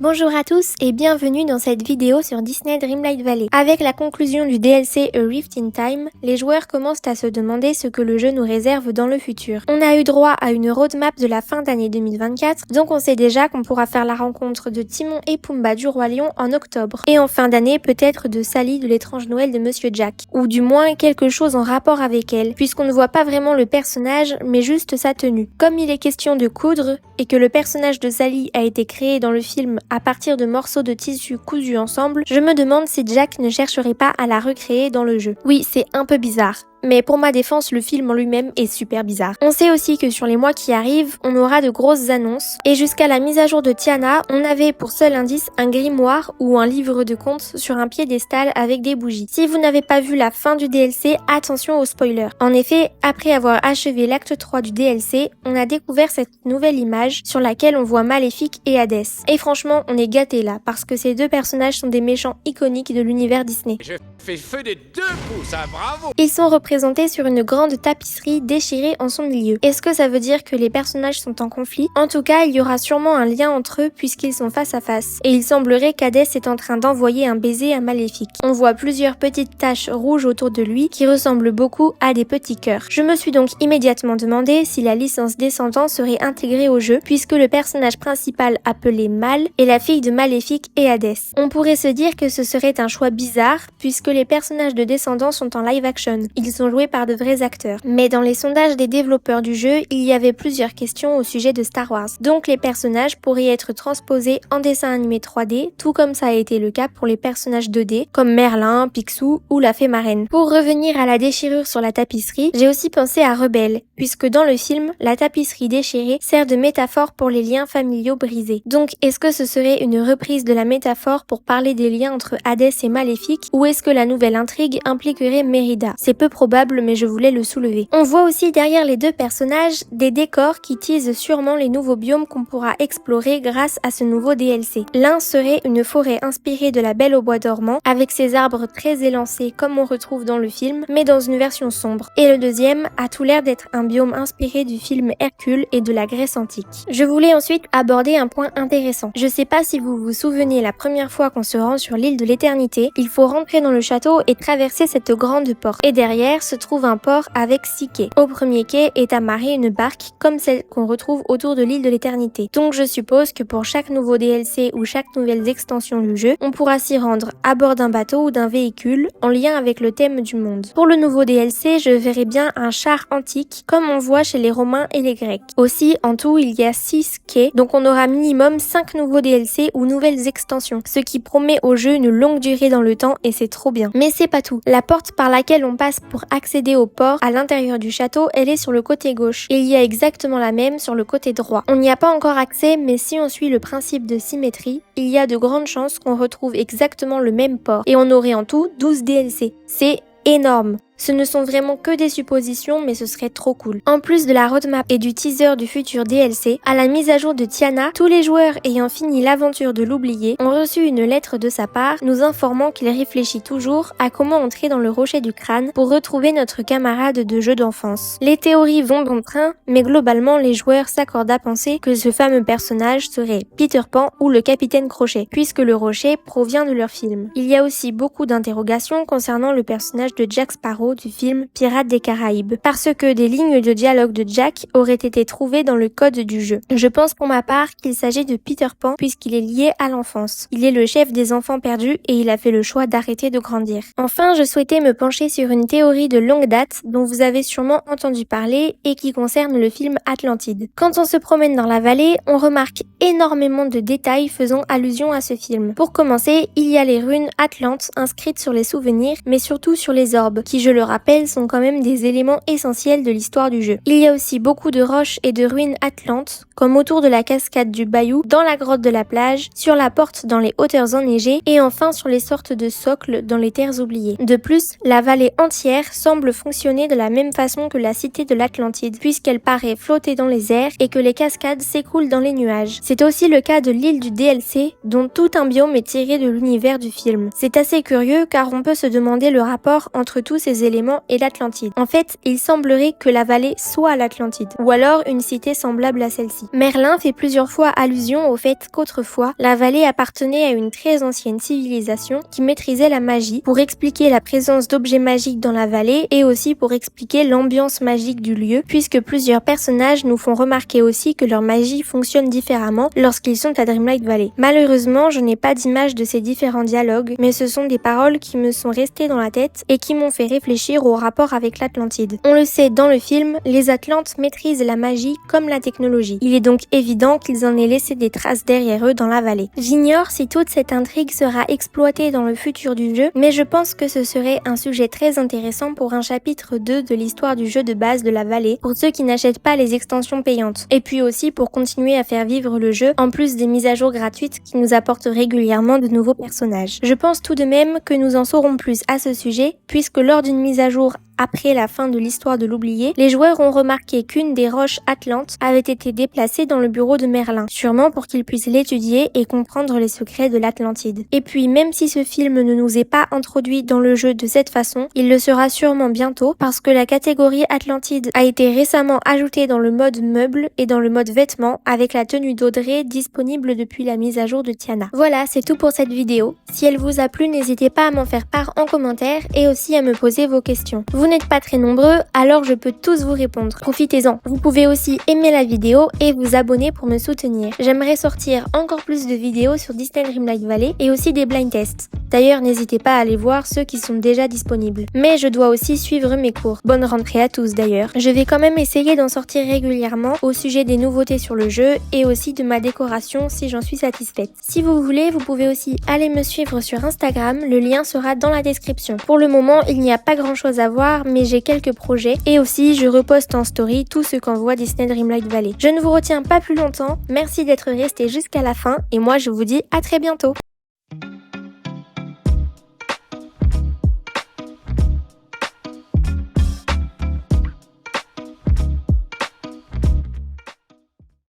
Bonjour à tous et bienvenue dans cette vidéo sur Disney Dreamlight Valley. Avec la conclusion du DLC A Rift in Time, les joueurs commencent à se demander ce que le jeu nous réserve dans le futur. On a eu droit à une roadmap de la fin d'année 2024, donc on sait déjà qu'on pourra faire la rencontre de Timon et Pumba du Roi Lion en octobre. Et en fin d'année, peut-être de Sally de l'étrange Noël de Monsieur Jack. Ou du moins quelque chose en rapport avec elle, puisqu'on ne voit pas vraiment le personnage, mais juste sa tenue. Comme il est question de coudre, et que le personnage de Sally a été créé dans le film à partir de morceaux de tissu cousus ensemble, je me demande si Jack ne chercherait pas à la recréer dans le jeu. Oui, c'est un peu bizarre. Mais pour ma défense, le film en lui-même est super bizarre. On sait aussi que sur les mois qui arrivent, on aura de grosses annonces. Et jusqu'à la mise à jour de Tiana, on avait pour seul indice un grimoire ou un livre de contes sur un piédestal avec des bougies. Si vous n'avez pas vu la fin du DLC, attention aux spoilers. En effet, après avoir achevé l'acte 3 du DLC, on a découvert cette nouvelle image sur laquelle on voit Maléfique et Hadès. Et franchement, on est gâtés là, parce que ces deux personnages sont des méchants iconiques de l'univers Disney. Je fais feu des deux pouces, hein, bravo! Ils sont représentés sur une grande tapisserie déchirée en son milieu. Est-ce que ça veut dire que les personnages sont en conflit? En tout cas, il y aura sûrement un lien entre eux puisqu'ils sont face à face. Et il semblerait qu'Hadès est en train d'envoyer un baiser à Maléfique. On voit plusieurs petites taches rouges autour de lui qui ressemblent beaucoup à des petits cœurs. Je me suis donc immédiatement demandé si la licence Descendants serait intégrée au jeu puisque le personnage principal appelé Mal est la fille de Maléfique et Hadès. On pourrait se dire que ce serait un choix bizarre puisque les personnages de Descendants sont en live action. Ils sont joués par de vrais acteurs. Mais dans les sondages des développeurs du jeu, il y avait plusieurs questions au sujet de Star Wars. Donc les personnages pourraient être transposés en dessin animé 3D, tout comme ça a été le cas pour les personnages 2D, comme Merlin, Picsou ou la Fée Marraine. Pour revenir à la déchirure sur la tapisserie, j'ai aussi pensé à Rebelle, puisque dans le film, la tapisserie déchirée sert de métaphore pour les liens familiaux brisés. Donc est-ce que ce serait une reprise de la métaphore pour parler des liens entre Hadès et Maléfique, ou est-ce que la nouvelle intrigue impliquerait Mérida? C'est peu probable, mais je voulais le soulever. On voit aussi derrière les deux personnages des décors qui teasent sûrement les nouveaux biomes qu'on pourra explorer grâce à ce nouveau DLC. L'un serait une forêt inspirée de La Belle au bois dormant, avec ses arbres très élancés comme on retrouve dans le film, mais dans une version sombre. Et le deuxième a tout l'air d'être un biome inspiré du film Hercule et de la Grèce antique. Je voulais ensuite aborder un point intéressant. Je sais pas si vous vous souvenez la première fois qu'on se rend sur l'île de l'éternité, il faut rentrer dans le château et traverser cette grande porte. Et derrière se trouve un port avec 6 quais. Au premier quai est amarrée une barque comme celle qu'on retrouve autour de l'île de l'éternité. Donc je suppose que pour chaque nouveau DLC ou chaque nouvelle extension du jeu, on pourra s'y rendre à bord d'un bateau ou d'un véhicule en lien avec le thème du monde. Pour le nouveau DLC, je verrai bien un char antique comme on voit chez les Romains et les Grecs. Aussi, en tout, il y a 6 quais, donc on aura minimum 5 nouveaux DLC ou nouvelles extensions, ce qui promet au jeu une longue durée dans le temps et c'est trop bien. Mais c'est pas tout. La porte par laquelle on passe pour accéder au port à l'intérieur du château, elle est sur le côté gauche. Et il y a exactement la même sur le côté droit. On n'y a pas encore accès, mais si on suit le principe de symétrie, il y a de grandes chances qu'on retrouve exactement le même port. Et on aurait en tout 12 DLC. C'est énorme. Ce ne sont vraiment que des suppositions, mais ce serait trop cool. En plus de la roadmap et du teaser du futur DLC, à la mise à jour de Tiana, tous les joueurs ayant fini l'aventure de l'oublié ont reçu une lettre de sa part nous informant qu'il réfléchit toujours à comment entrer dans le rocher du crâne pour retrouver notre camarade de jeu d'enfance. Les théories vont bon train, mais globalement les joueurs s'accordent à penser que ce fameux personnage serait Peter Pan ou le Capitaine Crochet, puisque le rocher provient de leur film. Il y a aussi beaucoup d'interrogations concernant le personnage de Jack Sparrow du film Pirates des Caraïbes, parce que des lignes de dialogue de Jack auraient été trouvées dans le code du jeu. Je pense pour ma part qu'il s'agit de Peter Pan puisqu'il est lié à l'enfance. Il est le chef des enfants perdus et il a fait le choix d'arrêter de grandir. Enfin, je souhaitais me pencher sur une théorie de longue date dont vous avez sûrement entendu parler et qui concerne le film Atlantide. Quand on se promène dans la vallée, on remarque énormément de détails faisant allusion à ce film. Pour commencer, il y a les runes Atlantes inscrites sur les souvenirs, mais surtout sur les orbes, qui je le rappelle sont quand même des éléments essentiels de l'histoire du jeu. Il y a aussi beaucoup de roches et de ruines atlantes, comme autour de la cascade du Bayou, dans la grotte de la plage, sur la porte dans les hauteurs enneigées et enfin sur les sortes de socles dans les terres oubliées. De plus, la vallée entière semble fonctionner de la même façon que la cité de l'Atlantide, puisqu'elle paraît flotter dans les airs et que les cascades s'écoulent dans les nuages. C'est aussi le cas de l'île du DLC, dont tout un biome est tiré de l'univers du film. C'est assez curieux car on peut se demander le rapport entre tous ces des éléments et l'Atlantide. En fait, il semblerait que la vallée soit l'Atlantide, ou alors une cité semblable à celle-ci. Merlin fait plusieurs fois allusion au fait qu'autrefois, la vallée appartenait à une très ancienne civilisation qui maîtrisait la magie pour expliquer la présence d'objets magiques dans la vallée et aussi pour expliquer l'ambiance magique du lieu, puisque plusieurs personnages nous font remarquer aussi que leur magie fonctionne différemment lorsqu'ils sont à Dreamlight Valley. Malheureusement, je n'ai pas d'image de ces différents dialogues, mais ce sont des paroles qui me sont restées dans la tête et qui m'ont fait réfléchir au rapport avec l'Atlantide. On le sait dans le film, les Atlantes maîtrisent la magie comme la technologie. Il est donc évident qu'ils en aient laissé des traces derrière eux dans la vallée. J'ignore si toute cette intrigue sera exploitée dans le futur du jeu, mais je pense que ce serait un sujet très intéressant pour un chapitre 2 de l'histoire du jeu de base de la vallée, pour ceux qui n'achètent pas les extensions payantes. Et puis aussi pour continuer à faire vivre le jeu, en plus des mises à jour gratuites qui nous apportent régulièrement de nouveaux personnages. Je pense tout de même que nous en saurons plus à ce sujet, puisque lors d'une mise à jour après la fin de l'histoire de l'oublié, les joueurs ont remarqué qu'une des roches atlantes avait été déplacée dans le bureau de Merlin, sûrement pour qu'il puisse l'étudier et comprendre les secrets de l'Atlantide. Et puis, même si ce film ne nous est pas introduit dans le jeu de cette façon, il le sera sûrement bientôt parce que la catégorie Atlantide a été récemment ajoutée dans le mode meuble et dans le mode vêtements avec la tenue d'Audrey disponible depuis la mise à jour de Tiana. Voilà, c'est tout pour cette vidéo. Si elle vous a plu, n'hésitez pas à m'en faire part en commentaire et aussi à me poser vos questions. Vous n'êtes pas très nombreux, alors je peux tous vous répondre. Profitez-en. Vous pouvez aussi aimer la vidéo et vous abonner pour me soutenir. J'aimerais sortir encore plus de vidéos sur Disney Dreamlight Valley et aussi des blind tests. D'ailleurs, n'hésitez pas à aller voir ceux qui sont déjà disponibles. Mais je dois aussi suivre mes cours. Bonne rentrée à tous d'ailleurs. Je vais quand même essayer d'en sortir régulièrement au sujet des nouveautés sur le jeu et aussi de ma décoration si j'en suis satisfaite. Si vous voulez, vous pouvez aussi aller me suivre sur Instagram, le lien sera dans la description. Pour le moment, il n'y a pas grand chose à voir, mais j'ai quelques projets et aussi je reposte en story tout ce qu'envoie Disney Dreamlight Valley. Je ne vous retiens pas plus longtemps, merci d'être resté jusqu'à la fin et moi je vous dis à très bientôt.